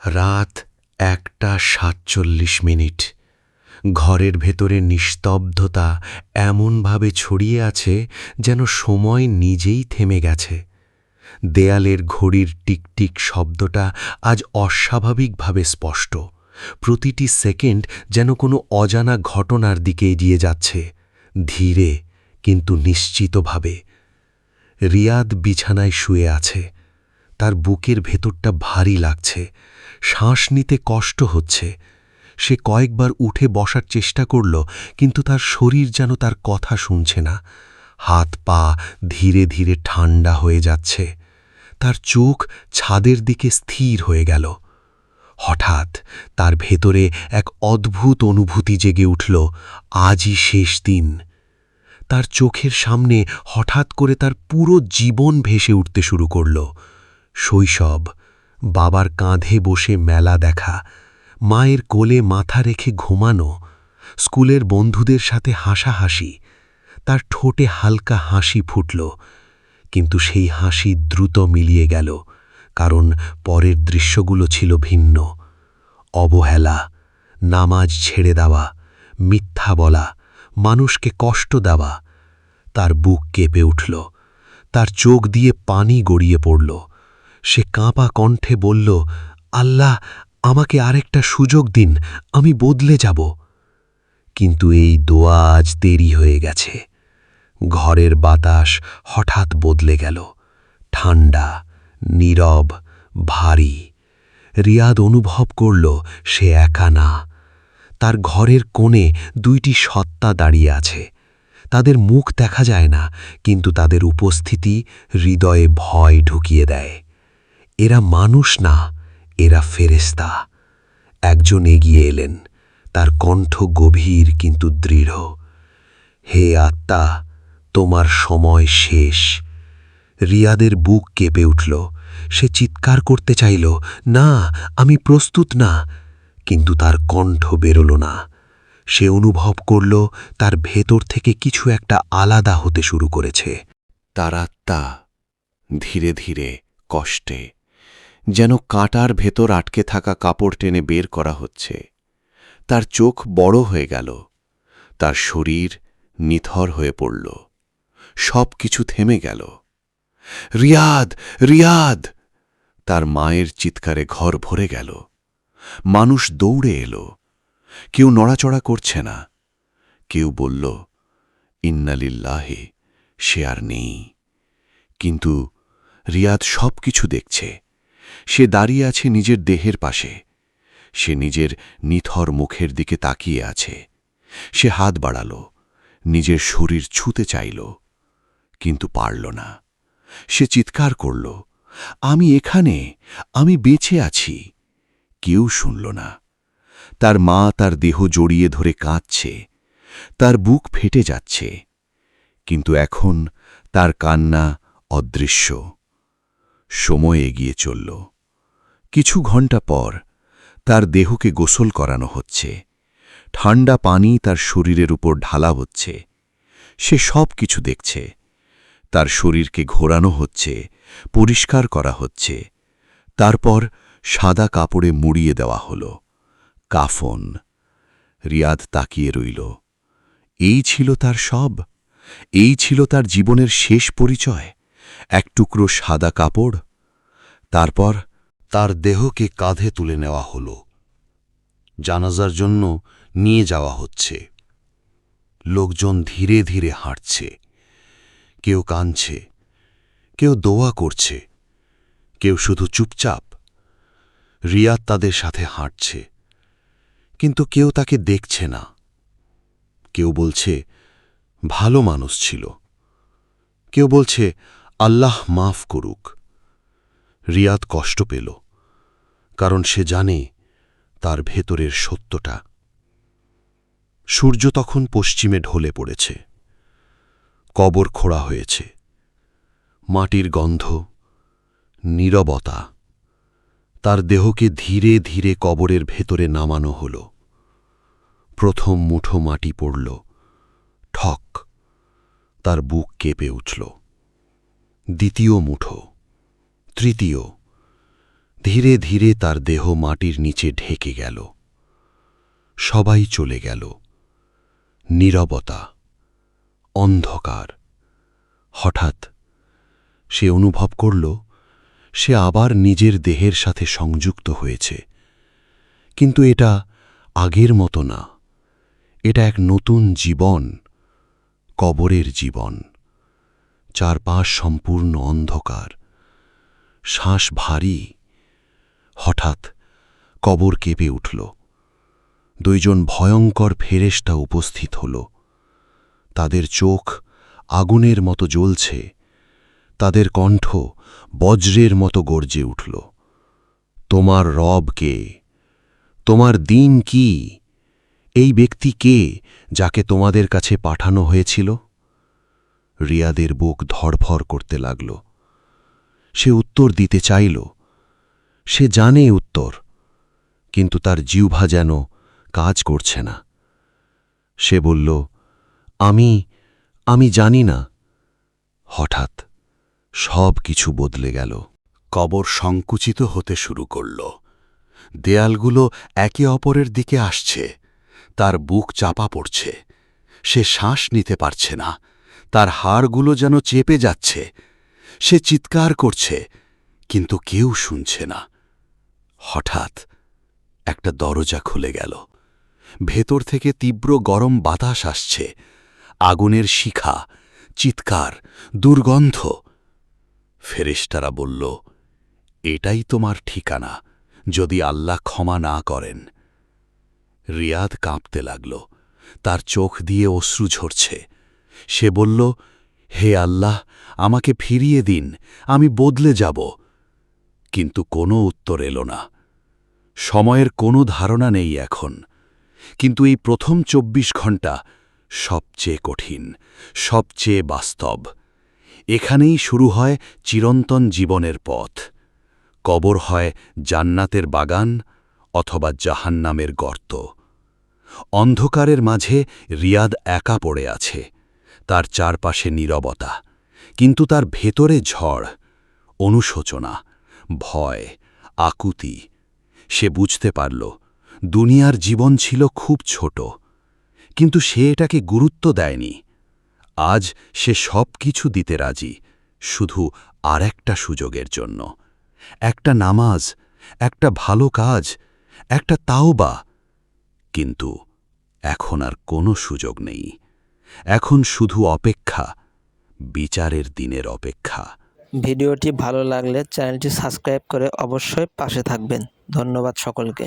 রাত 1:47। ঘরের ভেতরে নিস্তব্ধতা এমনভাবে ছড়িয়ে আছে যেন সময় নিজেই থেমে গেছে। দেয়ালের ঘড়ির টিকটিক শব্দটা আজ অস্বাভাবিকভাবে স্পষ্ট। প্রতিটি সেকেন্ড যেন কোনো অজানা ঘটনার দিকে এগিয়ে যাচ্ছে, ধীরে কিন্তু নিশ্চিতভাবে। রিয়াদ বিছানায় শুয়ে আছে। তার বুকের ভেতরটা ভারী লাগছে, শ্বাস নিতে কষ্ট হচ্ছে। সে কয়েকবার উঠে বসার চেষ্টা করল, কিন্তু তার শরীর যেন তার কথা শুনছে না। হাত পা ধীরে ধীরে ঠান্ডা হয়ে যাচ্ছে। তার চোখ ছাদের দিকে স্থির হয়ে গেল। হঠাৎ তার ভেতরে এক অদ্ভুত অনুভূতি জেগে উঠল, আজই শেষ দিন। তার চোখের সামনে হঠাৎ করে তার পুরো জীবন ভেসে উঠতে শুরু করল। শৈশব, বাবার কাঁধে বসে মেলা দেখা, মায়ের কোলে মাথা রেখে ঘুমানো, স্কুলের বন্ধুদের সাথে হাসাহাসি। তার ঠোঁটে হালকা হাসি ফুটল, কিন্তু সেই হাসি দ্রুত মিলিয়ে গেল, কারণ পরের দৃশ্যগুলো ছিল ভিন্ন। অবহেলা, নামাজ ছেড়ে দেওয়া, মিথ্যা বলা, মানুষকে কষ্ট দেওয়া। তার বুক কেঁপে উঠল, তার চোখ দিয়ে পানি গড়িয়ে পড়ল। সে কাঁপা কণ্ঠে বলল, আল্লাহ, আমাকে আরেকটা সুযোগ দিন, আমি বদলে যাব। কিন্তু এই দোয়া আজ দেরি হয়ে গেছে। ঘরের বাতাস হঠাৎ বদলে গেল, ঠান্ডা, নীরব, ভারী। রিয়াদ অনুভব করল সে একা না। তার ঘরের কোণে দুইটি সত্তা দাঁড়িয়ে আছে। তাদের মুখ দেখা যায় না, কিন্তু তাদের উপস্থিতি হৃদয়ে ভয় ঢুকিয়ে দেয়। এরা মানুষ না, এরা ফেরেশতা। একজন এগিয়ে এলেন, তার কণ্ঠ গভীর কিন্তু দৃঢ়। হে আত্মা, তোমার সময় শেষ। রিয়াদের বুক কেঁপে উঠল। সে চিৎকার করতে চাইল, না, আমি প্রস্তুত না। কিন্তু তার কণ্ঠ বেরোল না। সে অনুভব করল তার ভেতর থেকে কিছু একটা আলাদা হতে শুরু করেছে। তার আত্মা ধীরে ধীরে, কষ্টে, যেন কাঁটার ভেতর আটকে থাকা কাপড় টেনে বের করা হচ্ছে। তার চোখ বড় হয়ে গেল, তার শরীর নিথর হয়ে পড়ল। সব কিছু থেমে গেল। রিয়াদ, রিয়াদ! তার মায়ের চিৎকারে ঘর ভরে গেল। মানুষ দৌড়ে এলো। কেউ নড়াচড়া করছে না। কেউ বলল, ইন্না লিল্লাহি, সে আর নেই। কিন্তু রিয়াদ সব কিছু দেখছে। সে দাঁড়িয়ে আছে নিজের দেহের পাশে। সে নিজের নিথর মুখের দিকে তাকিয়ে আছে। সে হাত বাড়াল, নিজের শরীর ছুঁতে চাইল, কিন্তু পারল না। সে চিৎকার করল, আমি এখানে, আমি বেঁচে আছি। কেউ শুনল না। তার মা তার দেহ জড়িয়ে ধরে কাঁদছে। তার বুক ফেটে যাচ্ছে। কিন্তু এখন তার কান্না অদৃশ্য। সময় এগিয়ে চলল। কিছু ঘণ্টা পর তার দেহকে গোসল করানো হচ্ছে। ঠান্ডা পানি তার শরীরের উপর ঢালা হচ্ছে। সে সব কিছু দেখছে। তার শরীরকে ঘোরানো হচ্ছে, পরিষ্কার করা হচ্ছে। তারপর সাদা কাপড়ে মুড়িয়ে দেওয়া হল, কাফন। রিয়াদ তাকিয়ে রইল। এই ছিল তার সব। এই ছিল তার জীবনের শেষ পরিচয়, এক টুকরো সাদা কাপড়। তারপর তার দেহকে কাঁধে তুলে নেওয়া হল। জানাজার জন্য নিয়ে যাওয়া হচ্ছে। লোকজন ধীরে ধীরে হাঁটছে। কেউ কাঁদছে, কেউ দোয়া করছে, কেউ শুধু চুপচাপ। রিয়াদ তাদের সাথে হাঁটছে, কিন্তু কেউ তাকে দেখছে না। কেউ বলছে, ভালো মানুষ ছিল। কেউ বলছে, আল্লাহ মাফ করুক। রিয়াদ কষ্ট পেল, কারণ সে জানে তার ভেতরের সত্যটা। সূর্য তখন পশ্চিমে ঢলে পড়েছে। কবর খোঁড়া হয়েছে। মাটির গন্ধ, নীরবতা। তার দেহকে ধীরে ধীরে কবরের ভেতরে নামানো হল। প্রথম মুঠো মাটি পড়ল, ঠক। তার বুক কেঁপে উঠল। দ্বিতীয় মুঠো, তৃতীয়। ধীরে ধীরে তার দেহ মাটির নিচে ঢেকে গেল। সবাই চলে গেল। নীরবতা, অন্ধকার। হঠাৎ সে অনুভব করল সে আবার নিজের দেহের সাথে সংযুক্ত হয়েছে, কিন্তু এটা আগের মতো না। এটা এক নতুন জীবন, কবরের জীবন। চারপাশ সম্পূর্ণ অন্ধকার, শ্বাস ভারী। হঠাৎ কবর কেঁপে উঠল। দুইজন ভয়ঙ্কর ফেরেশতা উপস্থিত হল। তাদের চোখ আগুনের মতো জ্বলছে, তাদের কণ্ঠ বজ্রের মতো গর্জে উঠল। তোমার রব কে? তোমার দিন কি? এই ব্যক্তি কে যাকে তোমাদের কাছে পাঠানো হয়েছিল? রিয়াদের বুক ধড়ফড় করতে লাগল। সে উত্তর দিতে চাইল, সে জানে উত্তর, কিন্তু তার জিহ্বা যেন কাজ করছে না। সে বলল, আমি জানি না। হঠাৎ সব কিছু বদলে গেল। কবর সংকুচিত হতে শুরু করল। দেয়ালগুলো একে অপরের দিকে আসছে। তার বুক চাপা পড়ছে। সে শ্বাস নিতে পারছে না। তার হাড়গুলো যেন চেপে যাচ্ছে। সে চিৎকার করছে, কিন্তু কেউ শুনছে না। হঠাৎ একটা দরজা খুলে গেল। ভেতর থেকে তীব্র গরম বাতাস আসছে। আগুনের শিখা, চিৎকার, দুর্গন্ধ। ফেরেশতারা বলল, এটাই তোমার ঠিকানা যদি আল্লাহ ক্ষমা না করেন। রিয়াদ কাঁপতে লাগল। তার চোখ দিয়ে অশ্রু ঝরছে। সে বলল, হে আল্লাহ, আমাকে ফিরিয়ে দিন, আমি বদলে যাব। কিন্তু কোনো উত্তর এলো না। সময়ের কোনো ধারণা নেই এখন। কিন্তু এই প্রথম ২৪ ঘণ্টা সবচেয়ে কঠিন, সবচেয়ে বাস্তব। এখানেই শুরু হয় চিরন্তন জীবনের পথ। কবর হয় জান্নাতের বাগান অথবা জাহান্নামের গর্ত। অন্ধকারের মাঝে রিয়াদ একা পড়ে আছে। তার চারপাশে নীরবতা, কিন্তু তার ভেতরে ঝড়, অনুশোচনা, ভয়, আকুতি। সে বুঝতে পারল দুনিয়ার জীবন ছিল খুব ছোট, কিন্তু সে এটাকে গুরুত্ব দেয়নি। আজ সে সব কিছু দিতে রাজি, শুধু আরেকটা সুযোগের জন্য। একটা নামাজ, একটা ভালো কাজ, একটা তাওবা। কিন্তু এখন আর কোনো সুযোগ নেই। এখন শুধু অপেক্ষা, বিচারের দিনের অপেক্ষা। ভিডিওটি ভালো লাগলে চ্যানেলটি সাবস্ক্রাইব করে অবশ্যই পাশে থাকবেন। ধন্যবাদ সকলকে।